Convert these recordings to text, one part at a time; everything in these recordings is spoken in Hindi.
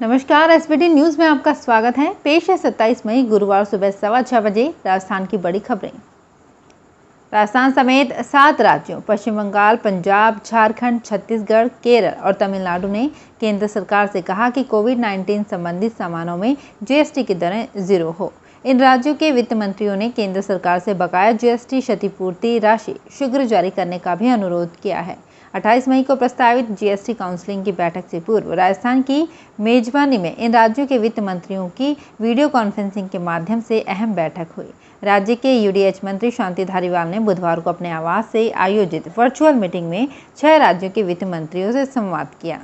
नमस्कार, एसबीटी न्यूज में आपका स्वागत है। पेश है 27 मई गुरुवार सुबह 6:15 बजे राजस्थान की बड़ी खबरें। राजस्थान समेत 7 राज्यों पश्चिम बंगाल, पंजाब, झारखंड, छत्तीसगढ़, केरल और तमिलनाडु ने केंद्र सरकार से कहा कि कोविड-19 संबंधित सामानों में जीएसटी की दरें 0 हो। इन राज्यों के वित्त मंत्रियों ने केंद्र सरकार से बकाया जीएसटी क्षतिपूर्ति राशि शीघ्र जारी करने का भी अनुरोध किया है। 28 मई को प्रस्तावित जीएसटी काउंसिलिंग की बैठक से पूर्व राजस्थान की मेजबानी में इन राज्यों के वित्त मंत्रियों की वीडियो कॉन्फ्रेंसिंग के माध्यम से अहम बैठक हुई। राज्य के यूडीएच मंत्री शांति धारीवाल ने बुधवार को अपने आवास से आयोजित वर्चुअल मीटिंग में 6 राज्यों के वित्त मंत्रियों से संवाद किया।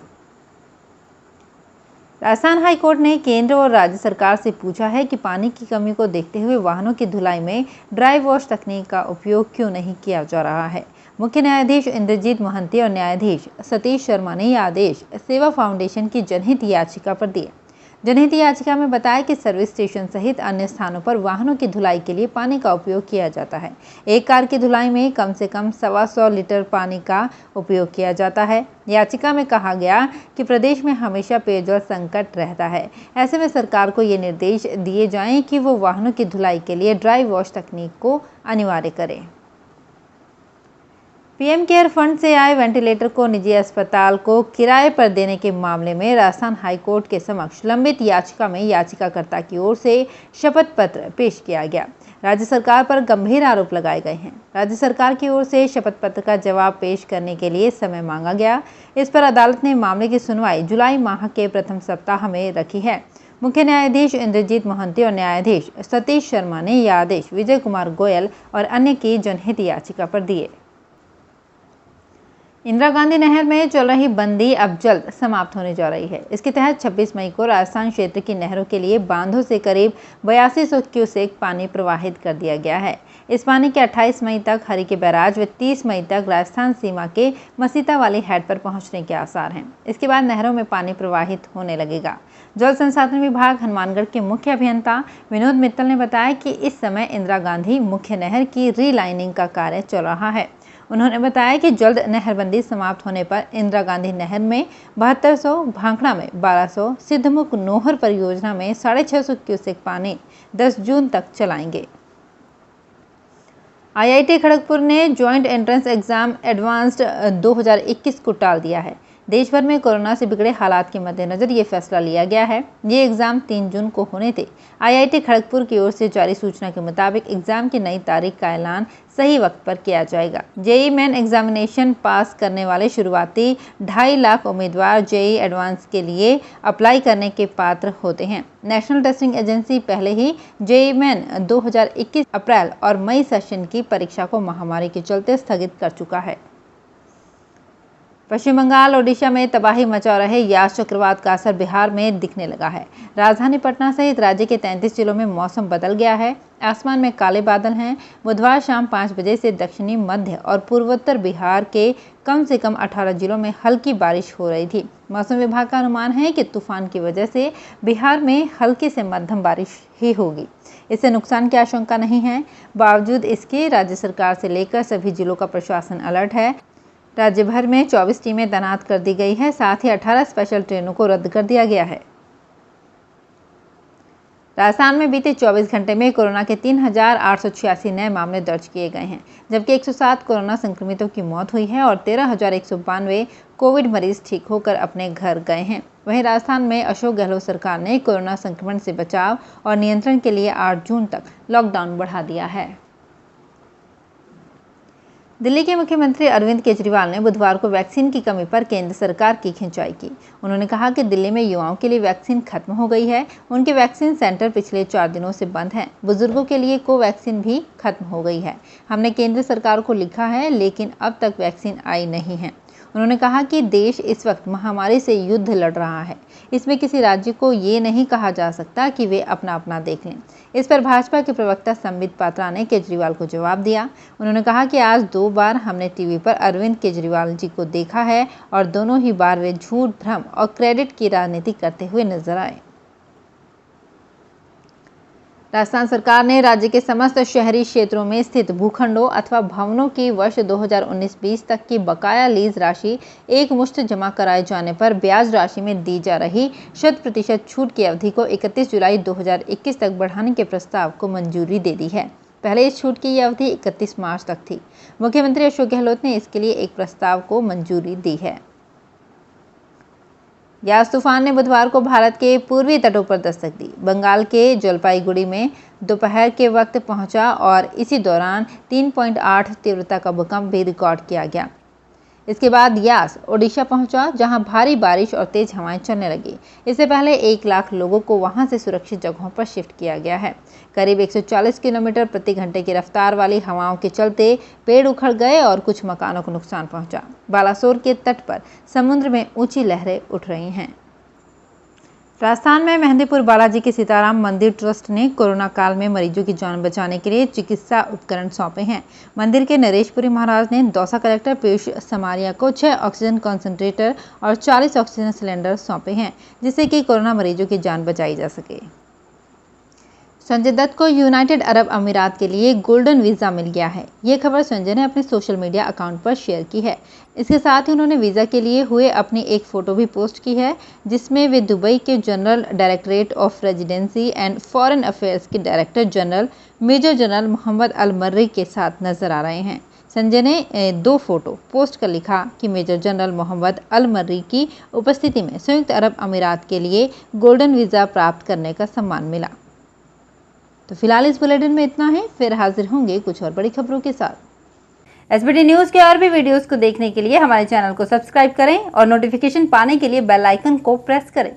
राजस्थान हाई कोर्ट ने केंद्र और राज्य सरकार से पूछा है कि पानी की कमी को देखते हुए वाहनों की धुलाई में ड्राई वॉश तकनीक का उपयोग क्यों नहीं किया जा रहा है। मुख्य न्यायाधीश इंद्रजीत मोहंती और न्यायाधीश सतीश शर्मा ने यह आदेश सेवा फाउंडेशन की जनहित याचिका पर दिए। जनहित याचिका में बताया कि सर्विस स्टेशन सहित अन्य स्थानों पर वाहनों की धुलाई के लिए पानी का उपयोग किया जाता है। एक कार की धुलाई में कम से कम 125 लीटर पानी का उपयोग किया जाता है। याचिका में कहा गया कि प्रदेश में हमेशा पेयजल संकट रहता है। ऐसे में सरकार को ये निर्देश दिए जाएं कि वो वाहनों की धुलाई के लिए ड्राई वॉश तकनीक को अनिवार्य करे। पीएम केयर फंड से आए वेंटिलेटर को निजी अस्पताल को किराए पर देने के मामले में राजस्थान हाईकोर्ट के समक्ष लंबित याचिका में याचिकाकर्ता की ओर से शपथ पत्र पेश किया गया। राज्य सरकार पर गंभीर आरोप लगाए गए हैं। राज्य सरकार की ओर से शपथ पत्र का जवाब पेश करने के लिए समय मांगा गया। इस पर अदालत ने मामले की सुनवाई जुलाई माह के प्रथम सप्ताह में रखी है। मुख्य न्यायाधीश इंद्रजीत मोहंती और न्यायाधीश सतीश शर्मा ने यह आदेश विजय कुमार गोयल और अन्य की जनहित याचिका पर दिए। इंदिरा गांधी नहर में चल रही बंदी अब जल्द समाप्त होने जा रही है। इसके तहत 26 मई को राजस्थान क्षेत्र की नहरों के लिए बांधों से करीब 8200 क्यूसेक पानी प्रवाहित कर दिया गया है। इस पानी के 28 मई तक हरिके बैराज व 30 मई तक राजस्थान सीमा के मसीता वाली हेड पर पहुंचने के आसार हैं। इसके बाद नहरों में पानी प्रवाहित होने लगेगा। जल संसाधन विभाग हनुमानगढ़ के मुख्य अभियंता विनोद मित्तल ने बताया कि इस समय इंदिरा गांधी मुख्य नहर की रीलाइनिंग का कार्य चल रहा है। उन्होंने बताया कि जल्द नहरबंदी समाप्त होने पर इंदिरा गांधी नहर में 7200, भांखड़ा में 1200, सिद्धमुख नोहर परियोजना में 650 क्यूसेक पानी 10 जून तक चलाएंगे। आईआईटी खड़गपुर ने ज्वाइंट एंट्रेंस एग्जाम एडवांस्ड 2021 को टाल दिया है। देश भर में कोरोना से बिगड़े हालात के मद्देनजर ये फैसला लिया गया है। ये एग्जाम 3 जून को होने थे। आईआईटी खड़गपुर की ओर से जारी सूचना के मुताबिक एग्जाम की नई तारीख का ऐलान सही वक्त पर किया जाएगा। जेईई मेन एग्जामिनेशन पास करने वाले शुरुआती 2.5 लाख उम्मीदवार जेईई एडवांस के लिए अप्लाई करने के पात्र होते हैं। नेशनल टेस्टिंग एजेंसी पहले ही जेईई मेन 2021 अप्रैल और मई सेशन की परीक्षा को महामारी के चलते स्थगित कर चुका है। पश्चिम बंगाल, ओडिशा में तबाही मचा रहे यास चक्रवात का असर बिहार में दिखने लगा है। राजधानी पटना सहित राज्य के 33 जिलों में मौसम बदल गया है। आसमान में काले बादल हैं। बुधवार शाम 5 बजे से दक्षिणी, मध्य और पूर्वोत्तर बिहार के कम से कम 18 जिलों में हल्की बारिश हो रही थी। मौसम विभाग का अनुमान है कि तूफान की वजह से बिहार में हल्की से मध्यम बारिश ही होगी। इससे नुकसान की आशंका नहीं है। बावजूद इसके राज्य सरकार से लेकर सभी जिलों का प्रशासन अलर्ट है। राज्य भर में 24 टीमें तैनात कर दी गई है। साथ ही 18 स्पेशल ट्रेनों को रद्द कर दिया गया है। राजस्थान में बीते 24 घंटे में कोरोना के 3886 नए मामले दर्ज किए गए हैं, जबकि 107 कोरोना संक्रमितों की मौत हुई है और 13,192 कोविड मरीज ठीक होकर अपने घर गए हैं। वहीं राजस्थान में अशोक गहलोत सरकार ने कोरोना संक्रमण से बचाव और नियंत्रण के लिए 8 जून तक लॉकडाउन बढ़ा दिया है। दिल्ली के मुख्यमंत्री अरविंद केजरीवाल ने बुधवार को वैक्सीन की कमी पर केंद्र सरकार की खिंचाई की। उन्होंने कहा कि दिल्ली में युवाओं के लिए वैक्सीन खत्म हो गई है। उनके वैक्सीन सेंटर पिछले 4 दिनों से बंद हैं। बुजुर्गों के लिए कोवैक्सीन भी खत्म हो गई है। हमने केंद्र सरकार को लिखा है, लेकिन अब तक वैक्सीन आई नहीं है। उन्होंने कहा कि देश इस वक्त महामारी से युद्ध लड़ रहा है। इसमें किसी राज्य को ये नहीं कहा जा सकता कि वे अपना अपना देख लें। इस पर भाजपा के प्रवक्ता संबित पात्रा ने केजरीवाल को जवाब दिया। उन्होंने कहा कि आज 2 बार हमने टीवी पर अरविंद केजरीवाल जी को देखा है और दोनों ही बार वे झूठ, भ्रम और क्रेडिट की राजनीति करते हुए नजर आए। राजस्थान सरकार ने राज्य के समस्त शहरी क्षेत्रों में स्थित भूखंडों अथवा भवनों की वर्ष 2019-20 तक की बकाया लीज राशि एक मुश्त जमा कराए जाने पर ब्याज राशि में दी जा रही 100% छूट की अवधि को 31 जुलाई 2021 तक बढ़ाने के प्रस्ताव को मंजूरी दे दी है। पहले इस छूट की यह अवधि 31 मार्च तक थी। मुख्यमंत्री अशोक गहलोत ने इसके लिए एक प्रस्ताव को मंजूरी दी है। यास तूफान ने बुधवार को भारत के पूर्वी तटों पर दस्तक दी। बंगाल के जलपाईगुड़ी में दोपहर के वक्त पहुंचा और इसी दौरान 3.8 तीव्रता का भूकंप भी रिकॉर्ड किया गया। इसके बाद यास ओडिशा पहुंचा, जहां भारी बारिश और तेज हवाएं चलने लगी। इससे पहले 1 लाख लोगों को वहां से सुरक्षित जगहों पर शिफ्ट किया गया है। करीब 140 किलोमीटर प्रति घंटे की रफ्तार वाली हवाओं के चलते पेड़ उखड़ गए और कुछ मकानों को नुकसान पहुंचा। बालासोर के तट पर समुद्र में ऊंची लहरें उठ रही हैं। राजस्थान में मेहंदीपुर बालाजी के सीताराम मंदिर ट्रस्ट ने कोरोना काल में मरीजों की जान बचाने के लिए चिकित्सा उपकरण सौंपे हैं। मंदिर के नरेशपुरी महाराज ने दौसा कलेक्टर पीयूष समारिया को 6 ऑक्सीजन कॉन्सेंट्रेटर और 40 ऑक्सीजन सिलेंडर सौंपे हैं, जिससे कि कोरोना मरीजों की जान बचाई जा सके। संजय दत्त को यूनाइटेड अरब अमीरात के लिए गोल्डन वीज़ा मिल गया है। ये खबर संजय ने अपने सोशल मीडिया अकाउंट पर शेयर की है। इसके साथ ही उन्होंने वीज़ा के लिए हुए अपनी एक फ़ोटो भी पोस्ट की है, जिसमें वे दुबई के general directorate of residency and foreign affairs के director general major general Mohammed Al Marri के साथ नजर आ रहे हैं। संजय ने 2 फोटो पोस्ट कर लिखा कि major general Mohammed Al Murray की उपस्थिति में संयुक्त अरब अमीरात के लिए गोल्डन वीज़ा प्राप्त करने का सम्मान मिला। तो फिलहाल इस बुलेटिन में इतना है, फिर हाजिर होंगे कुछ और बड़ी खबरों के साथ। एसबीटी न्यूज़ के और भी वीडियोस को देखने के लिए हमारे चैनल को सब्सक्राइब करें और नोटिफिकेशन पाने के लिए बेल आइकन को प्रेस करें।